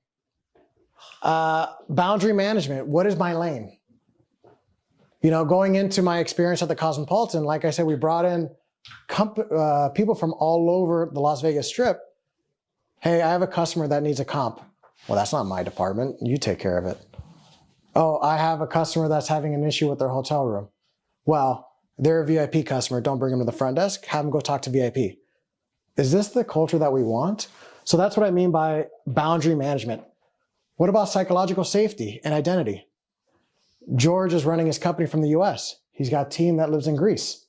Speaker 4: Boundary management. What is my lane? You know, going into my experience at the Cosmopolitan, like I said, we brought in people from all over the Las Vegas Strip. Hey, I have a customer that needs a comp. Well, that's not my department. You take care of it. Oh, I have a customer that's having an issue with their hotel room. Well, they're a VIP customer. Don't bring them to the front desk. Have them go talk to VIP. Is this the culture that we want? So that's what I mean by boundary management. What about psychological safety and identity? George is running his company from the US. He's got a team that lives in Greece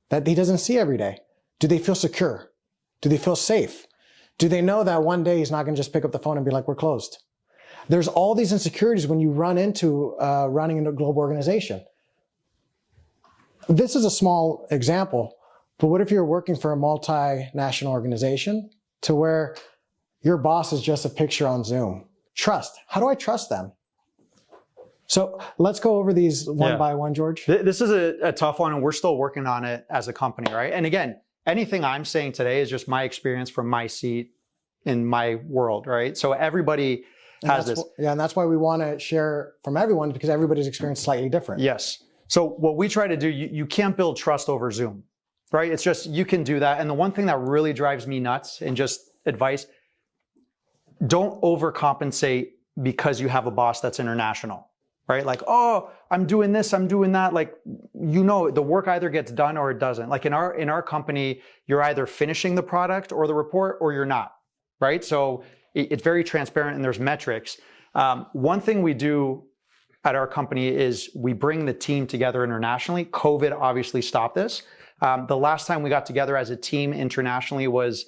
Speaker 4: that he doesn't see every day. Do they feel secure? Do they feel safe? Do they know that one day he's not going to just pick up the phone and be like, we're closed? There's all these insecurities when you run into running into a global organization. This is a small example, but what if you're working for a multinational organization to where your boss is just a picture on Zoom? Trust. How do I trust them? So let's go over these one by one, George.
Speaker 1: This is a tough one, and we're still working on it as a company, right? And again, anything I'm saying today is just my experience from my seat in my world, right? So everybody has this.
Speaker 4: Yeah, and that's why we want to share from everyone, because everybody's experience is slightly different.
Speaker 1: Yes. So what we try to do, you can't build trust over Zoom, right? It's just, you can do that. And the one thing that really drives me nuts, and just advice, don't overcompensate because you have a boss that's international, right? Like, oh, I'm doing this, I'm doing that. Like, you know, the work either gets done or it doesn't. Like in our company, you're either finishing the product or the report or you're not, right? So it's very transparent and there's metrics. One thing we do at our company is we bring the team together internationally. COVID obviously stopped this. The last time we got together as a team internationally was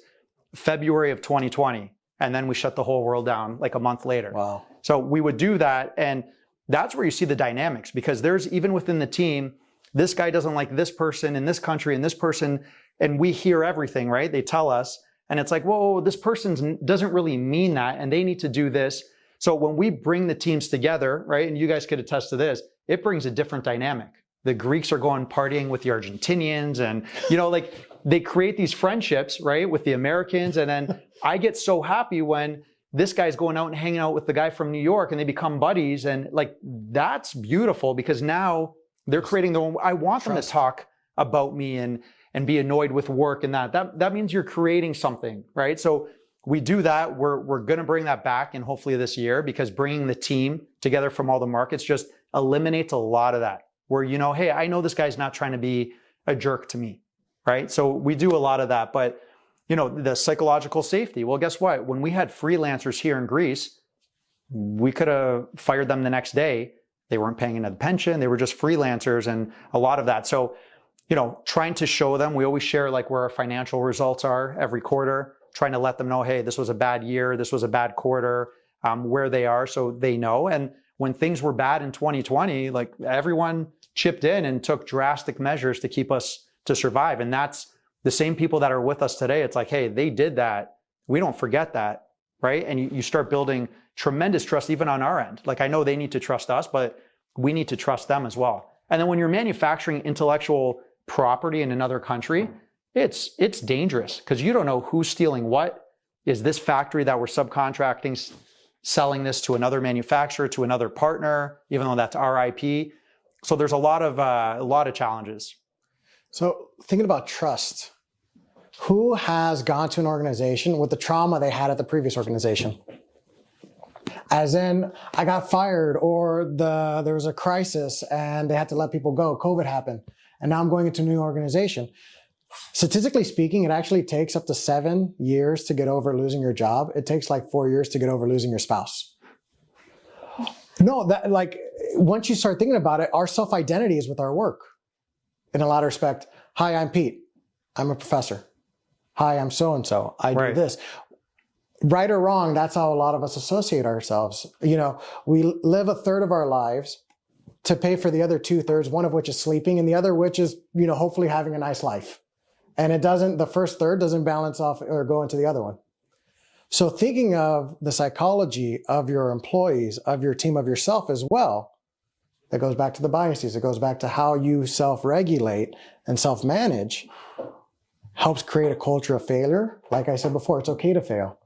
Speaker 1: February of 2020. And then we shut the whole world down like a month later.
Speaker 4: Wow.
Speaker 1: So we would do that. And that's where you see the dynamics, because there's, even within the team, this guy doesn't like this person in this country and this person, and we hear everything, right? They tell us, and it's like, whoa, this person doesn't really mean that, and they need to do this. So when we bring the teams together, right, and you guys could attest to this, it brings a different dynamic. The Greeks are going partying with the Argentinians, and, you know, like they create these friendships, right, with the Americans. And then I get so happy when this guy's going out and hanging out with the guy from New York and they become buddies. And like, that's beautiful, because now they're creating their own, I want them to talk about me and be annoyed with work and that means you're creating something, right? So we do that. We're going to bring that back, and hopefully this year, because bringing the team together from all the markets just eliminates a lot of that, where, you know, hey, I know this guy's not trying to be a jerk to me, right? So we do a lot of that. But, you know, the psychological safety, well, guess what? When we had freelancers here in Greece, we could have fired them the next day. They weren't paying into the pension. They were just freelancers, and a lot of that. So, you know, trying to show them, we always share like where our financial results are every quarter, trying to let them know, hey, this was a bad year, this was a bad quarter, where they are, so they know. And when things were bad in 2020, like everyone chipped in and took drastic measures to keep us to survive. And that's the same people that are with us today. It's like, hey, they did that. We don't forget that, right? And you start building tremendous trust even on our end. Like, I know they need to trust us, but we need to trust them as well. And then when you're manufacturing intellectual property in another country, it's dangerous, because you don't know who's stealing what. Is this factory that we're subcontracting selling this to another manufacturer, to another partner, even though that's our IP? So there's a lot of challenges.
Speaker 4: So thinking about trust, who has gone to an organization with the trauma they had at the previous organization? As in, I got fired, or there was a crisis and they had to let people go. COVID happened, and now I'm going into a new organization. Statistically speaking, it actually takes up to 7 years to get over losing your job. It takes like 4 years to get over losing your spouse. No, that, like, once you start thinking about it, our self-identity is with our work. In a lot of respect, hi, I'm Pete. I'm a professor. Hi, I'm so-and-so. I do this. right or wrong, that's how a lot of us associate ourselves. You know, we live a third of our lives to pay for the other 2/3, one of which is sleeping and the other which is, you know, hopefully having a nice life. And the first third doesn't balance off or go into the other one. So thinking of the psychology of your employees, of your team, of yourself as well, that goes back to the biases. It goes back to how you self-regulate and self-manage, helps create a culture of failure. Like I said before, it's okay to fail.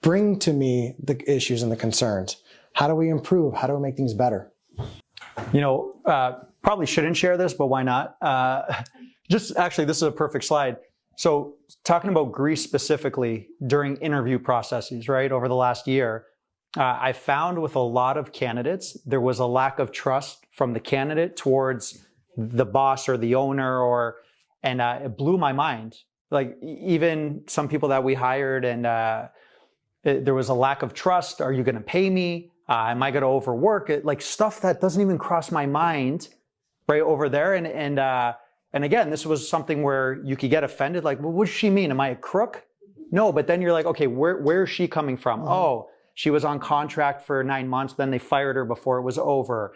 Speaker 4: Bring to me the issues and the concerns. How do we improve? How do we make things better?
Speaker 1: You know, probably shouldn't share this, but why not? Actually, this is a perfect slide. So talking about Greece specifically during interview processes, right, over the last year, I found with a lot of candidates, there was a lack of trust from the candidate towards the boss or the owner, and it blew my mind. Like even some people that we hired, and there was a lack of trust. Are you going to pay me? Am I going to overwork it? Like stuff that doesn't even cross my mind, right over there. And again, this was something where you could get offended. Like, well, what does she mean? Am I a crook? No, but then you're like, okay, where is she coming from? Oh, she was on contract for 9 months. Then they fired her before it was over.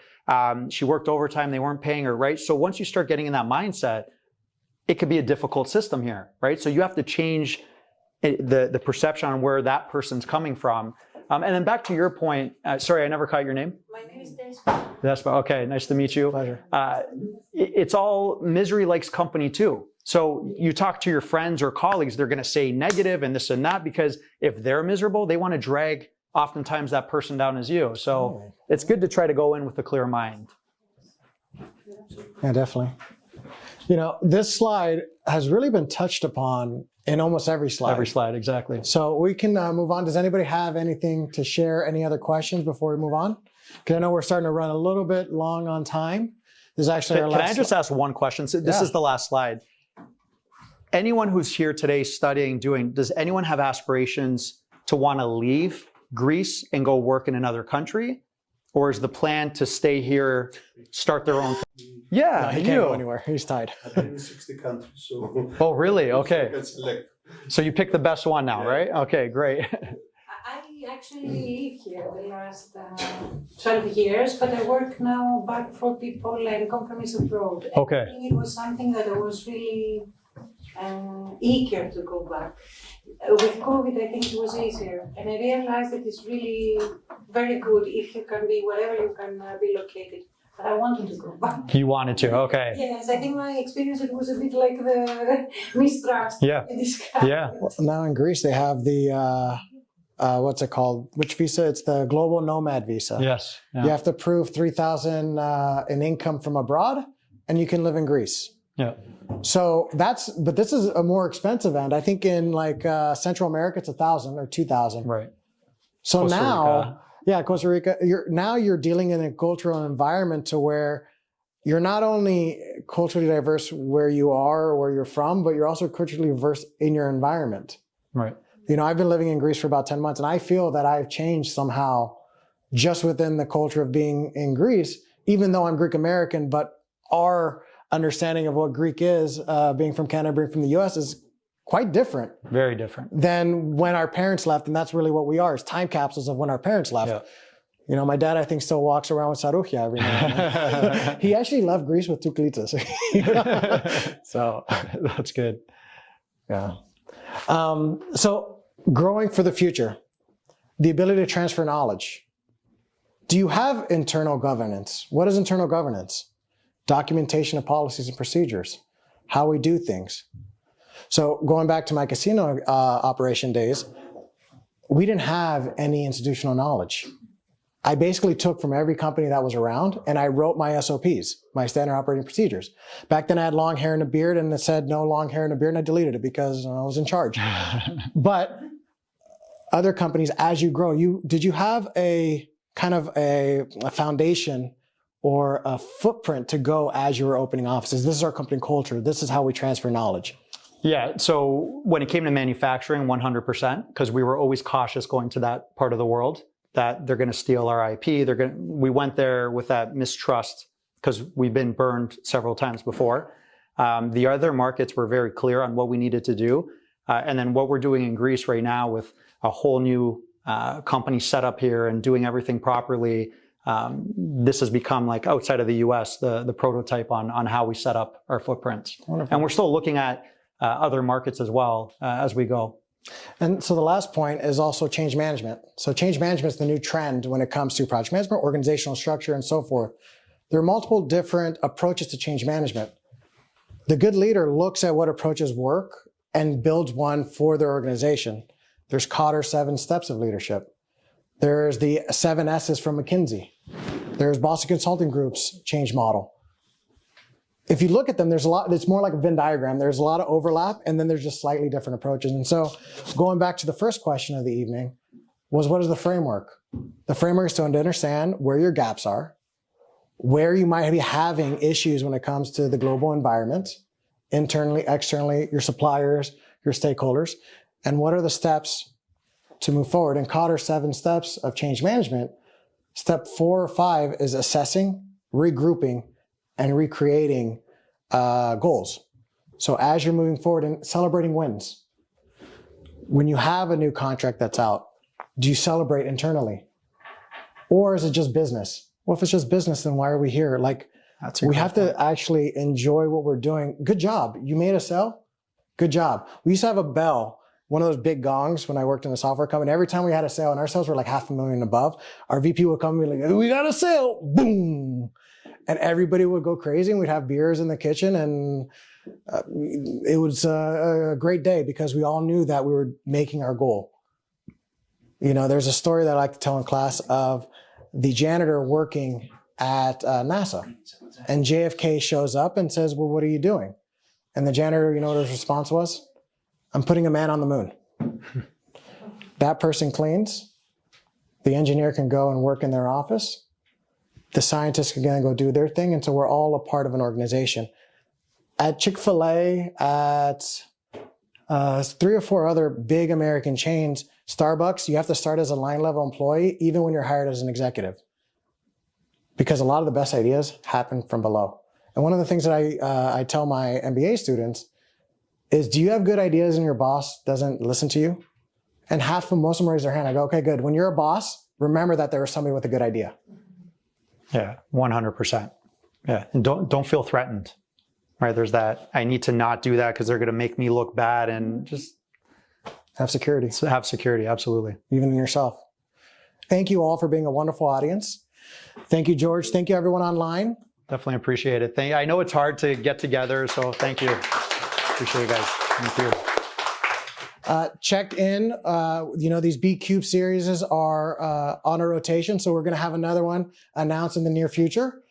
Speaker 1: She worked overtime. They weren't paying her, right? So once you start getting in that mindset, it could be a difficult system here, right? So you have to change the perception on where that person's coming from. And then back to your point, sorry, I never caught your name.
Speaker 8: My name is Despa.
Speaker 1: Despa, okay, nice to meet you.
Speaker 4: Pleasure.
Speaker 1: It's all misery likes company too. So you talk to your friends or colleagues, they're gonna say negative and this and that, because if they're miserable, they wanna drag oftentimes that person down as you. So it's good to try to go in with a clear mind.
Speaker 4: Yeah, definitely. You know, this slide has really been touched upon in almost every slide.
Speaker 1: Every slide, exactly.
Speaker 4: So we can move on. Does anybody have anything to share? Any other questions before we move on? Because I know we're starting to run a little bit long on time. This is actually our last.
Speaker 1: Can I just ask one question? So this is the last slide. Anyone who's here today studying, does anyone have aspirations to want to leave Greece and go work in another country? Or is the plan to stay here, start their own? Yeah,
Speaker 4: No, he can't go anywhere. He's tied.
Speaker 9: In 60 countries, so.
Speaker 1: Oh, really? Okay.
Speaker 9: You can select.
Speaker 1: So you picked the best one now, right? Okay, great.
Speaker 8: I actually live here the last 12 years, but I work now back for people and companies abroad. And
Speaker 1: Okay.
Speaker 8: I think it was something that I was really eager to go back. With COVID, I think it was easier. And I realized that it's really very good if you can be wherever you can be located. But I wanted to go back.
Speaker 1: You wanted to, okay.
Speaker 8: Yes, I think my experience, it was a bit like the mistrust.
Speaker 1: Yeah.
Speaker 8: You described.
Speaker 1: Yeah.
Speaker 4: Now in Greece, they have the, what's it called? Which visa? It's the global nomad visa.
Speaker 1: Yes.
Speaker 4: You have to prove 3,000 in income from abroad, and you can live in Greece.
Speaker 1: Yeah.
Speaker 4: So but this is a more expensive end. I think in like Central America, it's 1,000 or 2,000.
Speaker 1: Right.
Speaker 4: So
Speaker 1: Costa
Speaker 4: now,
Speaker 1: Rica.
Speaker 4: yeah, Costa Rica, you're dealing in a cultural environment to where you're not only culturally diverse where you are or where you're from, but you're also culturally diverse in your environment.
Speaker 1: Right.
Speaker 4: You know, I've been living in Greece for about 10 months, and I feel that I've changed somehow just within the culture of being in Greece, even though I'm Greek American, but our understanding of what Greek is, being from Canada, being from the US, is quite different.
Speaker 1: Very different.
Speaker 4: Than when our parents left, and that's really what we are, is time capsules of when our parents left.
Speaker 1: Yeah.
Speaker 4: You know, my dad, I think, still walks around with saroukia every night. He actually left Greece with 2 klitas. So
Speaker 1: that's good.
Speaker 4: yeah. So growing for the future, the ability to transfer knowledge. Do you have internal governance? What is internal governance? Documentation of policies and procedures, how we do things. So going back to my casino operation days, we didn't have any institutional knowledge. I basically took from every company that was around, and I wrote my SOPs, my standard operating procedures. Back then I had long hair and a beard, and it said no long hair and a beard, and I deleted it because I was in charge. But other companies, as you grow, did you have a kind of a foundation or a footprint to go as you were opening offices? This is our company culture. This is how we transfer knowledge.
Speaker 1: Yeah, so when it came to manufacturing, 100%, because we were always cautious going to that part of the world, that they're going to steal our IP. We went there with that mistrust because we've been burned several times before. The other markets were very clear on what we needed to do. And then what we're doing in Greece right now with a whole new company set up here and doing everything properly. This has become, like, outside of the US, the prototype on how we set up our footprints.
Speaker 4: Wonderful.
Speaker 1: And we're still looking at other markets as well as we go.
Speaker 4: And so the last point is also change management. So change management is the new trend when it comes to project management, organizational structure, and so forth. There are multiple different approaches to change management. The good leader looks at what approaches work and builds one for their organization. There's Kotter's 7 steps of leadership. There's the 7 S's from McKinsey. There's Boston Consulting Group's change model. If you look at them, there's a lot, it's more like a Venn diagram. There's a lot of overlap, and then there's just slightly different approaches. And so going back to the first question of the evening was, what is the framework? The framework is to understand where your gaps are, where you might be having issues when it comes to the global environment, internally, externally, your suppliers, your stakeholders, and what are the steps to move forward. In Kotter's 7 steps of change management, step 4 or 5 is assessing, regrouping, and recreating goals. So as you're moving forward and celebrating wins, when you have a new contract that's out, do you celebrate internally? Or is it just business? Well, if it's just business, then why are we here? Like, we have to actually enjoy what we're doing. Good job. You made a sale? Good job. We used to have a bell, one of those big gongs when I worked in a software company. Every time we had a sale, and our sales were like $500,000 and above, our VP would come and be like, we got a sale, boom. And everybody would go crazy, and we'd have beers in the kitchen, and it was a great day because we all knew that we were making our goal. You know, there's a story that I like to tell in class of the janitor working at NASA, and JFK shows up and says, well, what are you doing? And the janitor, you know what his response was? I'm putting a man on the moon. That person cleans. The engineer can go and work in their office. The scientists can go do their thing. And so we're all a part of an organization. At Chick-fil-A, at 3 or 4 other big American chains, Starbucks, you have to start as a line level employee, even when you're hired as an executive. Because a lot of the best ideas happen from below. And one of the things that I tell my MBA students is, do you have good ideas and your boss doesn't listen to you? And most of them raise their hand. I go, okay, good. When you're a boss, remember that there was somebody with a good idea.
Speaker 1: Yeah, 100%. Yeah, and don't feel threatened, right? There's that, I need to not do that because they're going to make me look bad, and just
Speaker 4: have security.
Speaker 1: Have security, absolutely.
Speaker 4: Even in yourself. Thank you all for being a wonderful audience. Thank you, George. Thank you, everyone online.
Speaker 1: Definitely appreciate it. I know it's hard to get together, so thank you. Appreciate it, guys. Thank you.
Speaker 4: Check in. These B Cube series are on a rotation, so we're going to have another one announced in the near future.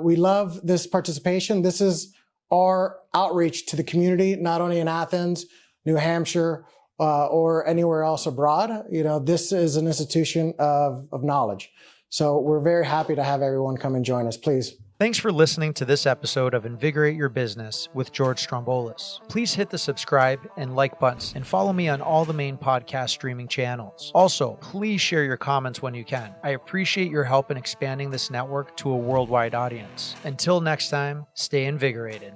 Speaker 4: We love this participation. This is our outreach to the community, not only in Athens, New Hampshire, or anywhere else abroad. You know, this is an institution of knowledge. So we're very happy to have everyone come and join us. Please.
Speaker 2: Thanks for listening to this episode of Invigorate Your Business with George Stroumboulis. Please hit the subscribe and like buttons and follow me on all the main podcast streaming channels. Also, please share your comments when you can. I appreciate your help in expanding this network to a worldwide audience. Until next time, stay invigorated.